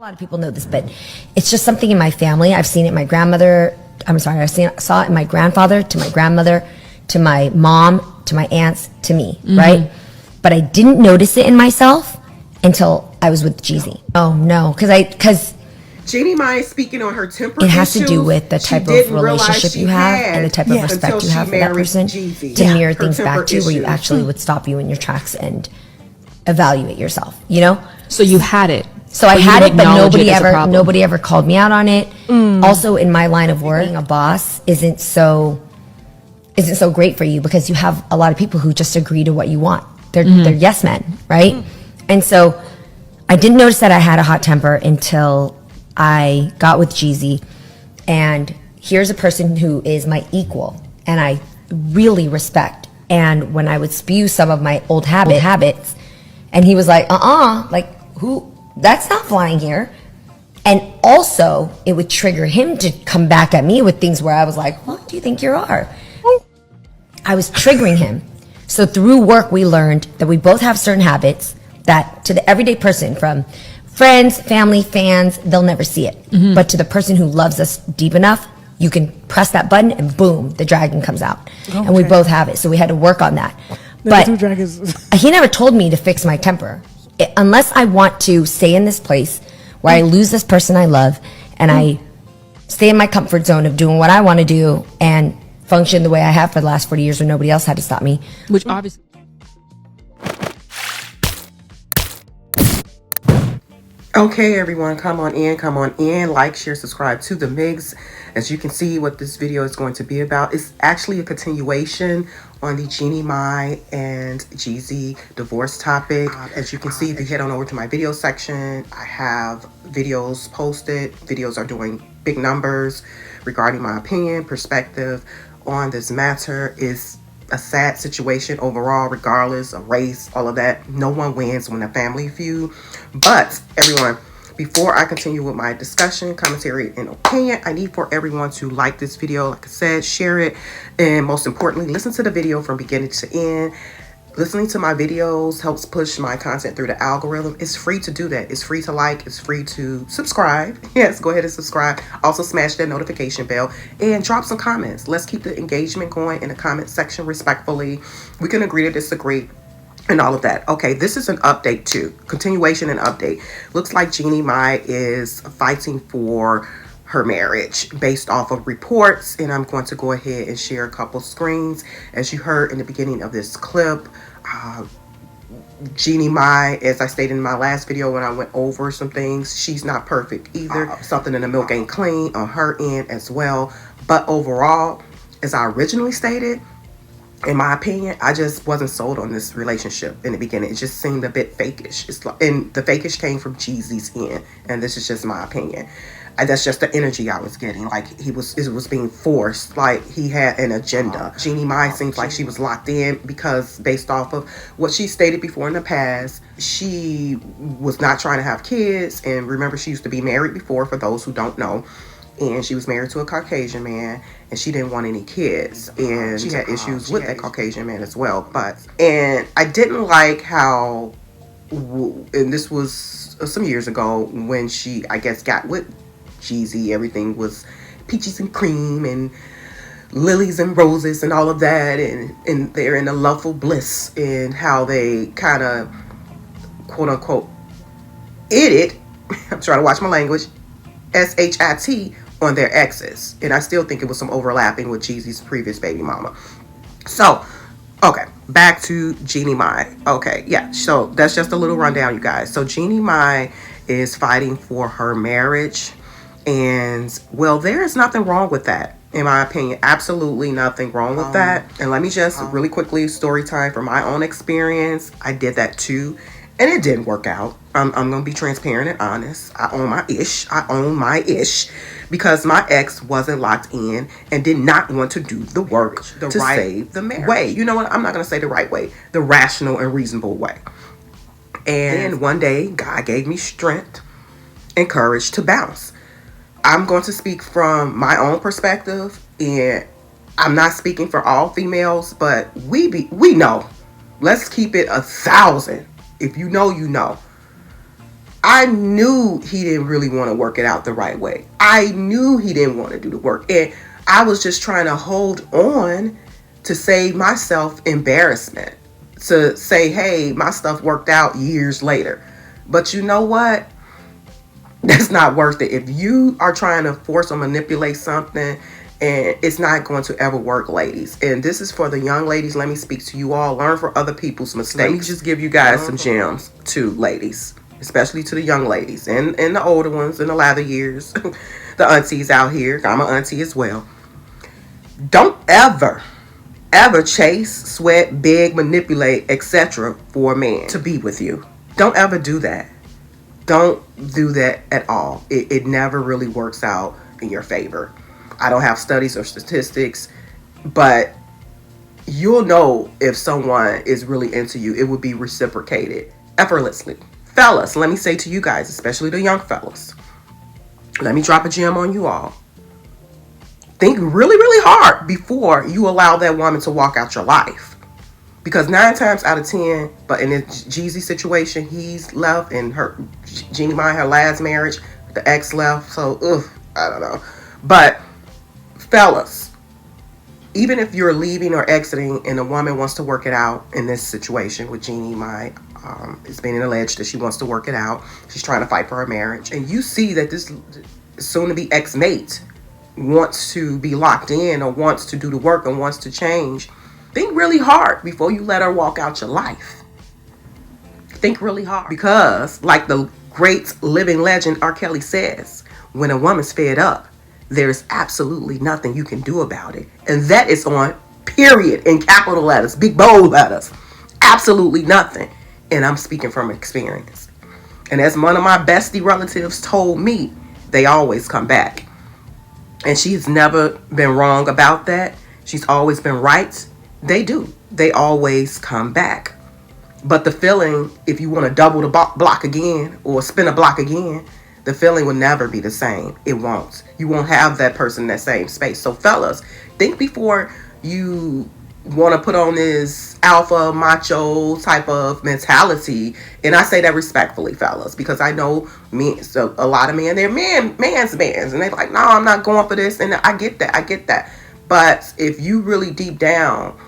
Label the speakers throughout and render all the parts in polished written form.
Speaker 1: A lot of people know this, but it's just something in my family. I've seen it in my grandmother. Saw it in my grandfather, to my grandmother, to my mom, to my aunts, to me, right? But I didn't notice it in myself until I was with Jeezy. Oh no, because
Speaker 2: Jeannie Mai is speaking on her temper
Speaker 1: it has
Speaker 2: issues.
Speaker 1: to do with the type of relationship you have and the type of respect you have for that person to mirror things back to you, where you actually would stop you in your tracks and evaluate yourself, you know?
Speaker 3: So you had it.
Speaker 1: So I had it, but nobody ever called me out on it. Also, in my line of work, being a boss isn't so great for you, because you have a lot of people who just agree to what you want. They're yes men, right? And so I didn't notice that I had a hot temper until I got with Jeezy. And here's a person who is my equal and I really respect. And when I would spew some of my old habits, and he was like, like, who? That's not flying here. And also, it would trigger him to come back at me with things where I was like, what do you think you are? I was triggering him. So through work, we learned that we both have certain habits that to the everyday person, from friends, family, fans, they'll never see it. But to the person who loves us deep enough, you can press that button and boom, the dragon comes out. And we both have it. So we had to work on that. But he never told me to fix my temper. Unless I want to stay in this place where I lose this person I love, and I stay in my comfort zone of doing what I want to do and function the way I have for the last 40 years, where nobody else had to stop me.
Speaker 3: Which obviously...
Speaker 2: Okay, everyone, come on in, like, share, subscribe to the Migs. As you can see, what this video is going to be about is actually a continuation on the Jeannie Mai and Jeezy divorce topic. As you can see, if you head on over to my video section, I have videos posted. Videos are doing big numbers regarding my opinion, perspective on this matter. Is a sad situation overall, regardless of race, all of that. No one wins when a family feud. But everyone, before I continue with my discussion, commentary, and opinion, I need for everyone to like this video, like I said, share it, and most importantly, listen to the video from beginning to end. Listening to my videos helps push my content through the algorithm. It's free to do that. It's free to like. It's free to subscribe. Yes, go ahead and subscribe. Also, smash that notification bell and drop some comments. Let's keep the engagement going in the comment section respectfully. We can agree to disagree and all of that. Okay, this is an update too. Continuation and update. Looks like Jeannie Mai is fighting for her marriage based off of reports, and I'm going to go ahead and share a couple screens. As you heard in the beginning of this clip, Jeannie Mai, as I stated in my last video when I went over some things, she's not perfect either. Something in the milk ain't clean on her end as well. But overall, as I originally stated, in my opinion, I just wasn't sold on this relationship in the beginning. It just seemed a bit fakish. And the fakish came from Jeezy's end, and this is just my opinion. That's just the energy I was getting. Like it was being forced. Like he had an agenda. Jeannie Mai seems like she was locked in because based off of what she stated before in the past, she was not trying to have kids. And remember, she used to be married before, for those who don't know. And she was married to a Caucasian man, and she didn't want any kids. And she had issues with that Caucasian man as well. And I didn't like how, and this was some years ago when she, I guess, got with Jeezy, everything was peaches and cream and lilies and roses and all of that, and they're in a loveful bliss, and how they kind of quote unquote it I'm trying to watch my language, SHIT on their exes. And I still think it was some overlapping with Jeezy's previous baby mama. So okay, back to Jeannie Mai. Okay, yeah, so that's just a little rundown, you guys. So Jeannie Mai is fighting for her marriage. And well, there is nothing wrong with that, in my opinion. Absolutely nothing wrong with that. And let me just really quickly, story time from my own experience. I did that too, and it didn't work out. I'm gonna be transparent and honest. I own my ish because my ex wasn't locked in and did not want to do the work to save the marriage. Way, you know what? I'm not gonna say the right way, the rational and reasonable way. And then one day, God gave me strength and courage to bounce. I'm going to speak from my own perspective, and I'm not speaking for all females, but we know. Let's keep it 1,000. If you know, you know. I knew he didn't really want to work it out the right way. I knew he didn't want to do the work. And I was just trying to hold on to save myself embarrassment. To say, hey, my stuff worked out years later. But you know what? That's not worth it. If you are trying to force or manipulate something, and it's not going to ever work, ladies. And this is for the young ladies. Let me speak to you all. Learn from other people's mistakes. Let me just give you guys some gems too, ladies. Especially to the young ladies and the older ones in the latter years. The aunties out here. I'm an auntie as well. Don't ever chase, sweat, beg, manipulate, etc. for a man to be with you. Don't ever do that. Don't do that at all. It never really works out in your favor. I don't have studies or statistics, but you'll know if someone is really into you. It would be reciprocated effortlessly. Fellas, let me say to you guys, especially the young fellas, let me drop a gem on you all. Think really, really hard before you allow that woman to walk out your life. Because 9 times out of 10, but in this Jeezy situation, he's left, and her, Jeannie Mai, her last marriage, the ex left. So, I don't know. But, fellas, even if you're leaving or exiting and a woman wants to work it out in this situation with Jeannie Mai, it's been alleged that she wants to work it out. She's trying to fight for her marriage. And you see that this soon-to-be ex-mate wants to be locked in or wants to do the work and wants to change. Think really hard before you let her walk out your life. Think really hard. Because, like the great living legend R. Kelly says, when a woman's fed up, there's absolutely nothing you can do about it. And that is on period in capital letters, big bold letters. Absolutely nothing. And I'm speaking from experience. And as one of my bestie relatives told me, they always come back. And she's never been wrong about that. She's always been right. They do. They always come back. But the feeling, if you want to double the block again or spin a block again, the feeling will never be the same. It won't. You won't have that person in that same space. So fellas, think before you want to put on this alpha macho type of mentality. And I say that respectfully, fellas, because I know so a lot of men, they're man's and they're like, no, I'm not going for this. And I get that. But if you really deep down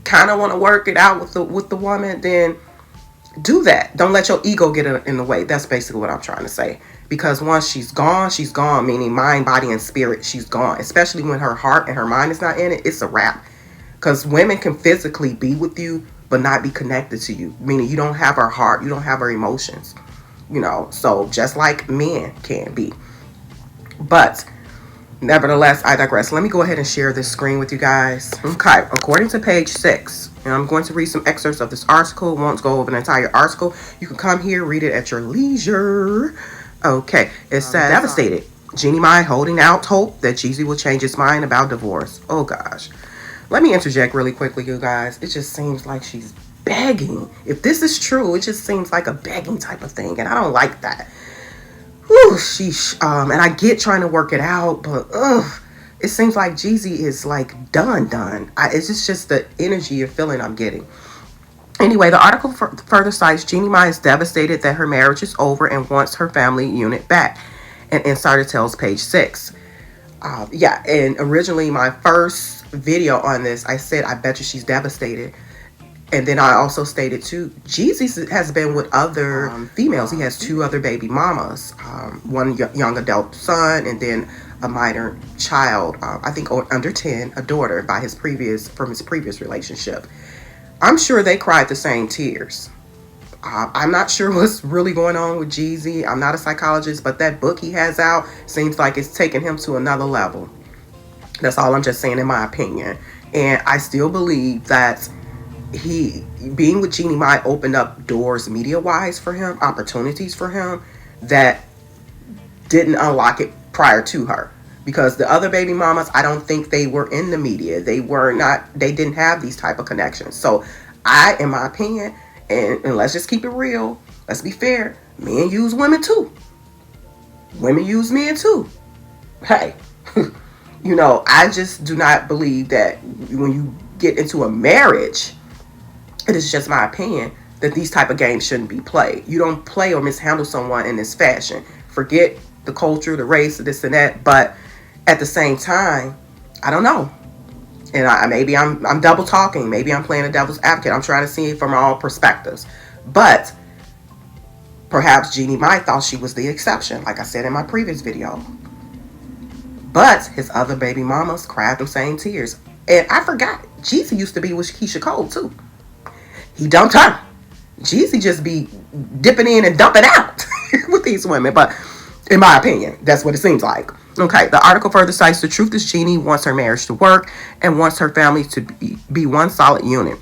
Speaker 2: kind of want to work it out with the woman, then do that. Don't let your ego get in the way. That's basically what I'm trying to say. Because once she's gone, meaning mind, body, and spirit, she's gone. Especially when her heart and her mind is not in it, it's a wrap. Because women can physically be with you, but not be connected to you. Meaning you don't have her heart, you don't have her emotions. So just like men can be. But nevertheless, I digress. Let me go ahead and share this screen with you guys. Okay, according to page 6, and I'm going to read some excerpts of this article. Won't go over an entire article. You can come here, read it at your leisure. Okay, it says, devastated. Jeannie Mai holding out hope that Jeezy will change his mind about divorce. Oh gosh. Let me interject really quickly, you guys. It just seems like she's begging. If this is true, it just seems like a begging type of thing, and I don't like that. Whew, sheesh. And I get trying to work it out, but it seems like Jeezy is like done. It's just the energy or feeling I'm getting. Anyway, the article further cites Jeannie Mai is devastated that her marriage is over and wants her family unit back. And Insider tells page 6. And originally my first video on this, I said, I bet you she's devastated. And then I also stated too, Jeezy has been with other females. He has 2 other baby mamas, one young adult son, and then a minor child, I think under 10, a daughter from his previous relationship. I'm sure they cried the same tears. I'm not sure what's really going on with Jeezy. I'm not a psychologist, but that book he has out seems like it's taking him to another level. That's all I'm just saying in my opinion. And I still believe that he being with Jeannie Mai opened up doors media-wise for him, opportunities for him that didn't unlock it prior to her. Because the other baby mamas, I don't think they were in the media. They didn't have these type of connections. So in my opinion, and let's just keep it real, let's be fair, men use women too. Women use men too. Hey, I just do not believe that when you get into a marriage, it is just my opinion, that these type of games shouldn't be played. You don't play or mishandle someone in this fashion. Forget the culture, the race, this and that. But at the same time, I don't know. And maybe I'm double talking. Maybe I'm playing a devil's advocate. I'm trying to see it from all perspectives. But perhaps Jeannie Mai thought she was the exception, like I said in my previous video. But his other baby mamas cried them same tears. And I forgot, Jeezy used to be with Keisha Cole too. He dumped her. Jeezy just be dipping in and dumping out with these women. But in my opinion, that's what it seems like. Okay, the article further cites, the truth is Jeannie wants her marriage to work and wants her family to be one solid unit.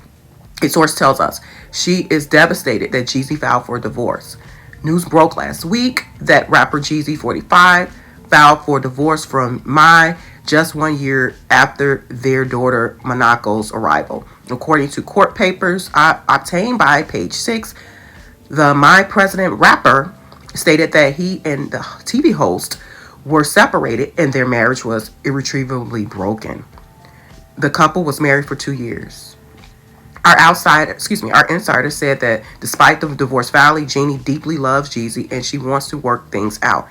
Speaker 2: A source tells us she is devastated that Jeezy filed for a divorce. News broke last week that rapper Jeezy, 45, filed for divorce from Mai just 1 year after their daughter Monaco's arrival. According to court papers obtained by Page 6, the Mai president rapper stated that he and the TV host were separated and their marriage was irretrievably broken. The couple was married for 2 years. Our insider said that despite the divorce filing, Jeannie deeply loves Jeezy and she wants to work things out.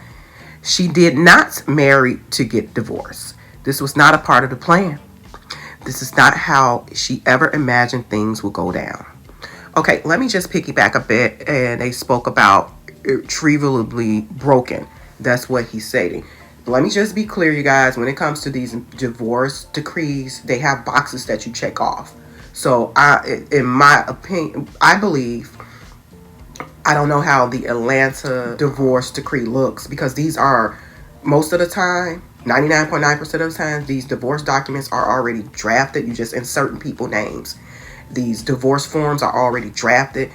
Speaker 2: She did not marry to get divorced. This was not a part of the plan. This is not how she ever imagined things would go down. Okay, let me just piggyback a bit. And they spoke about irretrievably broken. That's what he's saying. Let me just be clear, you guys. When it comes to these divorce decrees, they have boxes that you check off. So, in my opinion, I believe, I don't know how the Atlanta divorce decree looks, because these are, most of the time, 99.9% of the time, these divorce documents are already drafted. You just insert people's names. These divorce forms are already drafted.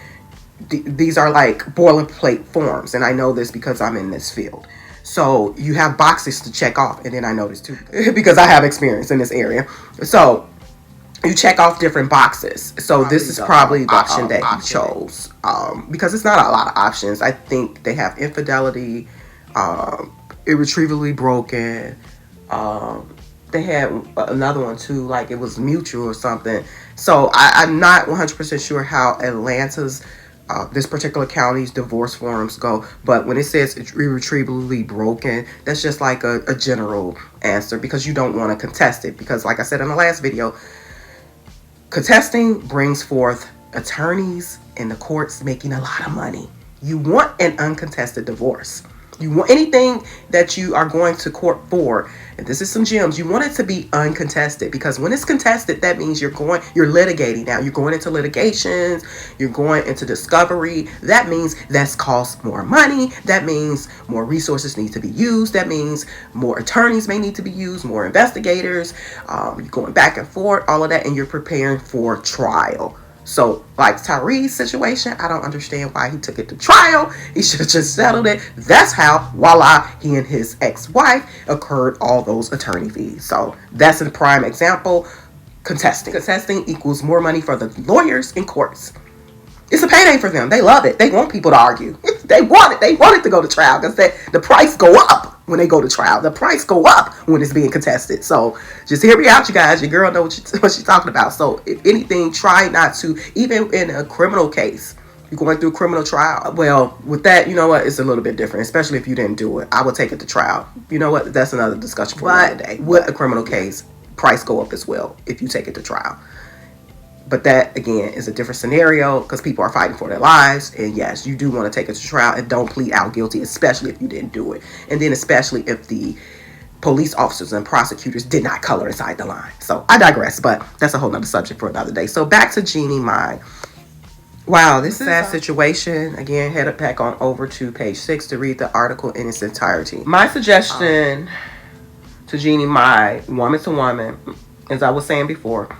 Speaker 2: These are like boilerplate forms, and I know this because I'm in this field. So you have boxes to check off, and then I know this too because I have experience in this area. So you check off different boxes. So this is probably the option that he chose, because it's not a lot of options. I think they have infidelity, irretrievably broken. They had another one too, like it was mutual or something. So I'm not 100% sure how Atlanta's this particular county's divorce forms go, but when it says irretrievably broken, that's just like a general answer, because you don't want to contest it, because like I said in the last video, contesting brings forth attorneys in the courts making a lot of money. You want an uncontested divorce. You want anything that you are going to court for, and this is some gems, you want it to be uncontested, because when it's contested, that means you're litigating now. You're going into litigations, you're going into discovery. That means that's cost more money. That means more resources need to be used. That means more attorneys may need to be used, more investigators. You're going back and forth, all of that, and you're preparing for trial. So, like Tyree's situation, I don't understand why he took it to trial. He should have just settled it. That's how, voila, he and his ex-wife incurred all those attorney fees. So, that's a prime example. Contesting. Contesting equals more money for the lawyers in courts. It's a payday for them. They love it. They want people to argue. They want it. They want it to go to trial, because the price go up when they go to trial. The price go up when it's being contested. So just hear me out, you guys. Your girl know what she's talking about. So if anything, try not to, even in a criminal case, you're going through a criminal trial. Well, with that, you know what? It's a little bit different, especially if you didn't do it. I would take it to trial. You know what? That's another discussion for another day. With a criminal case, price go up as well if you take it to trial. But that, again, is a different scenario, because people are fighting for their lives. And yes, you do want to take it to trial and don't plead out guilty, especially if you didn't do it. And then especially if the police officers and prosecutors did not color inside the line. So I digress, but that's a whole nother subject for another day. So back to Jeannie Mai. Wow, this is a sad situation. Again, head back on over to page 6 to read the article in its entirety. My suggestion to Jeannie Mai, woman to woman, as I was saying before,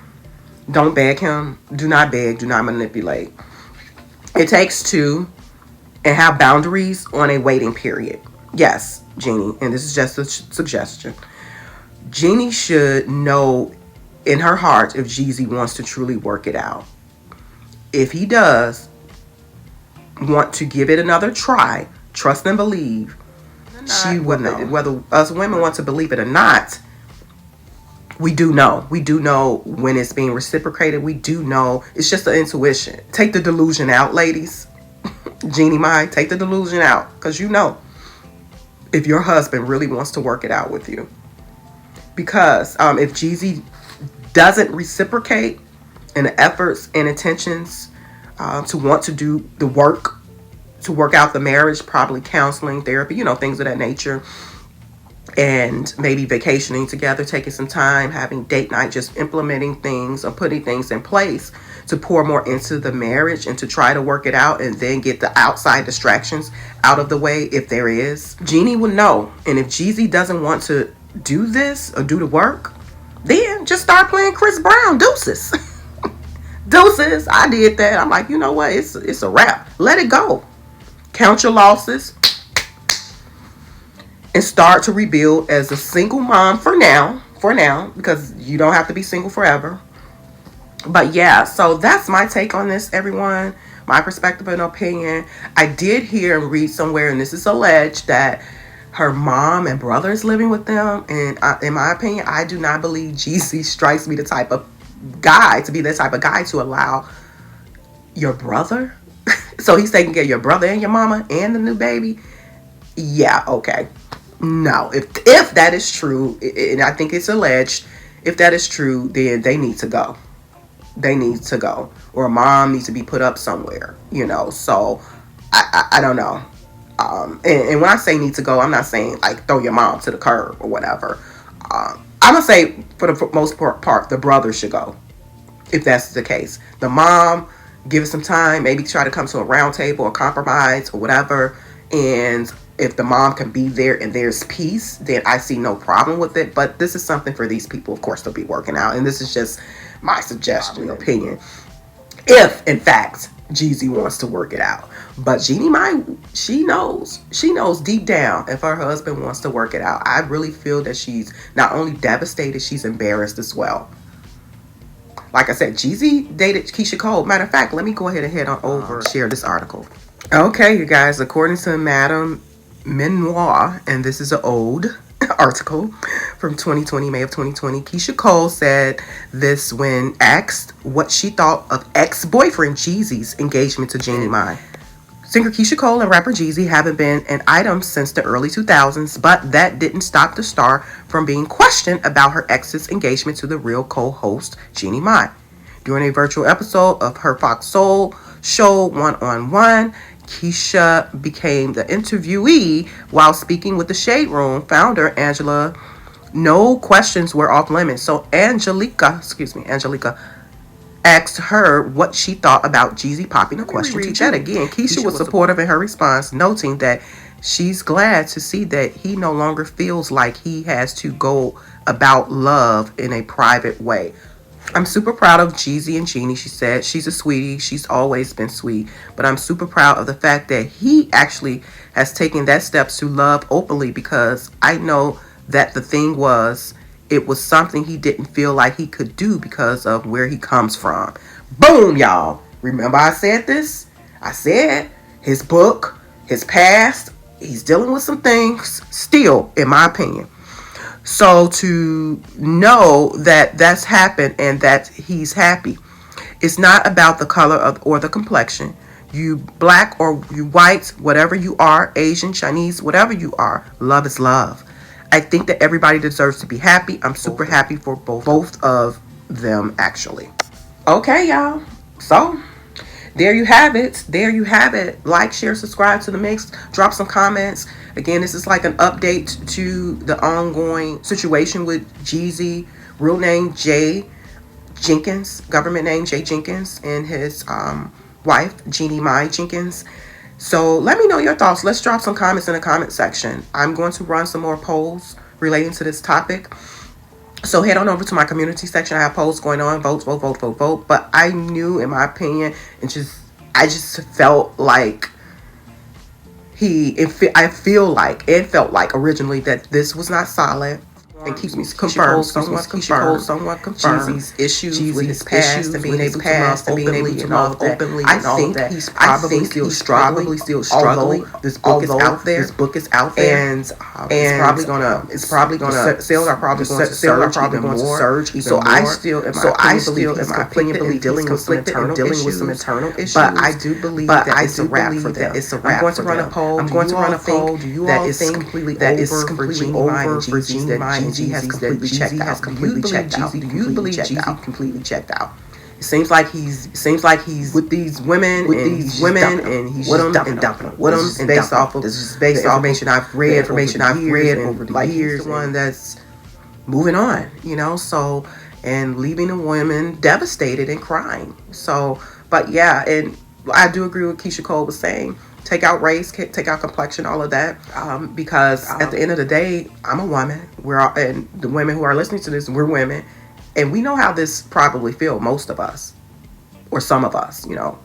Speaker 2: don't beg him. Do not beg. Do not manipulate. It takes two, and have boundaries on a waiting period. Yes, Jeannie, and this is just a suggestion. Jeannie should know in her heart if Jeezy wants to truly work it out. If he does want to give it another try, trust and believe, she would know. Whether us women want to believe it or not, We do know. We do know when it's being reciprocated. We do know. It's just the intuition. Take the delusion out, ladies. Jeannie Mai, take the delusion out. Because you know if your husband really wants to work it out with you. Because if Jeezy doesn't reciprocate in the efforts and intentions to want to do the work, to work out the marriage, probably counseling, therapy, you know, things of that nature, and maybe vacationing together, taking some time, having date night, just implementing things or putting things in place to pour more into the marriage and to try to work it out and then get the outside distractions out of the way if there is. Jeannie will know. And if Jeezy doesn't want to do this or do the work, then just start playing Chris Brown. Deuces. Deuces. I did that. I'm like, you know what? It's a wrap. Let it go. Count your losses and start to rebuild as a single mom for now, because you don't have to be single forever. But yeah, so that's my take on this, everyone. My perspective and opinion. I did hear and read somewhere, and this is alleged, that her mom and brother is living with them. And in my opinion, I do not believe Jeezy strikes me the type of guy to be the type of guy to allow your brother. So he's taking care of your brother and your mama and the new baby. Yeah, okay. No, if that is true, and I think it's alleged, if that is true, then they need to go. They need to go. Or mom needs to be put up somewhere, you know. So, I don't know. And when I say need to go, I'm not saying like throw your mom to the curb or whatever. I'm going to say for the most part, the brother should go. If that's the case. The mom, give it some time, maybe try to come to a round table or compromise or whatever. And if the mom can be there and there's peace, then I see no problem with it. But this is something for these people, of course, to be working out. And this is just my suggestion, opinion. If, in fact, Jeezy wants to work it out. But Jeannie Mai, she knows deep down if her husband wants to work it out. I really feel that she's not only devastated, she's embarrassed as well. Like I said, Jeezy dated Keisha Cole. Matter of fact, let me go ahead and head on over, share this article. Okay, you guys, according to Madame Memoir, and this is an old article from 2020, May of 2020, Keisha Cole said this when asked what she thought of ex-boyfriend Jeezy's engagement to Jeannie Mai. Singer Keisha Cole and rapper Jeezy haven't been an item since the early 2000s, but that didn't stop the star from being questioned about her ex's engagement to the Real co-host Jeannie Mai. During a virtual episode of her Fox Soul show One-on-One, Keisha became the interviewee while speaking with the Shade Room founder, Angela. No questions were off limits. So Angelica asked her what she thought about Jeezy popping a question to that again. Keisha was supportive in her response, noting that she's glad to see that he no longer feels like he has to go about love in a private way. I'm super proud of Jeezy and Jeannie, she said. She's a sweetie. She's always been sweet. But I'm super proud of the fact that he actually has taken that steps to love openly, because I know that the thing was, it was something he didn't feel like he could do because of where he comes from. Boom, y'all. Remember I said this? I said his book, his past, he's dealing with some things still, in my opinion. So to know that that's happened and that he's happy, it's not about the color of or the complexion. You black or you white, whatever you are, Asian, Chinese, whatever you are, love is love. I think that everybody deserves to be happy. I'm super happy for both of them, actually. Okay, y'all. So there you have it. There you have it. Like, share, subscribe to the mix. Drop some comments. Again, this is like an update to the ongoing situation with Jeezy. Real name Jay Jenkins. Government name Jay Jenkins. And his wife, Jeannie Mai Jenkins. So let me know your thoughts. Let's drop some comments in the comment section. I'm going to run some more polls relating to this topic. So head on over to my community section. I have polls going on. Vote, vote, vote, vote, vote. But I knew, in my opinion, I just felt like I felt like originally that this was not solid. and keeps me confirmed, somewhat confirmed, Jeezy's issues with his past and being able to mouth openly and all that. I think he's probably still struggling. Although this book is out there, and it's probably gonna sales are probably going to surge even more. So I still, in my opinion, believe dealing with some internal issues. But I do believe that it's a wrap for them. I'm going to run a poll. Do you all think that is completely over for Jeannie Mai and Jeezy has completely checked out? Do you believe Jeezy completely checked out? It seems like he's with these women, and he's just dumping them with them, based off of the information I've read over the years. One that's moving on, you know, so, and leaving the women devastated and crying. So, but yeah, and I do agree with Keisha Cole was saying. Take out race, take out complexion, all of that, because at the end of the day, I'm a woman. And the women who are listening to this, we're women, and we know how this probably feel. Most of us, or some of us, you know,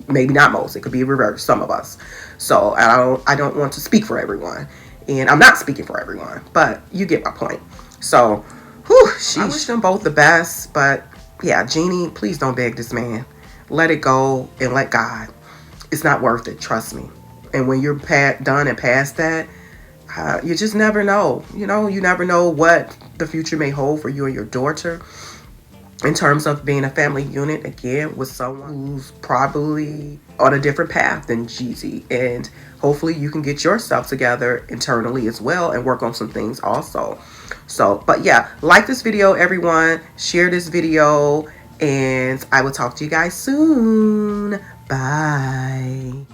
Speaker 2: maybe not most. It could be reversed. Some of us. So I don't want to speak for everyone, and I'm not speaking for everyone, but you get my point. So, I wish them both the best, but yeah, Jeannie, please don't beg this man. Let it go and let God. It's not worth it, trust me. And when you're done and past that, you just never know. You know, you never know what the future may hold for you and your daughter in terms of being a family unit, again, with someone who's probably on a different path than Jeezy. And hopefully you can get yourself together internally as well and work on some things also. So, but yeah, like this video, everyone. Share this video. And I will talk to you guys soon. Bye.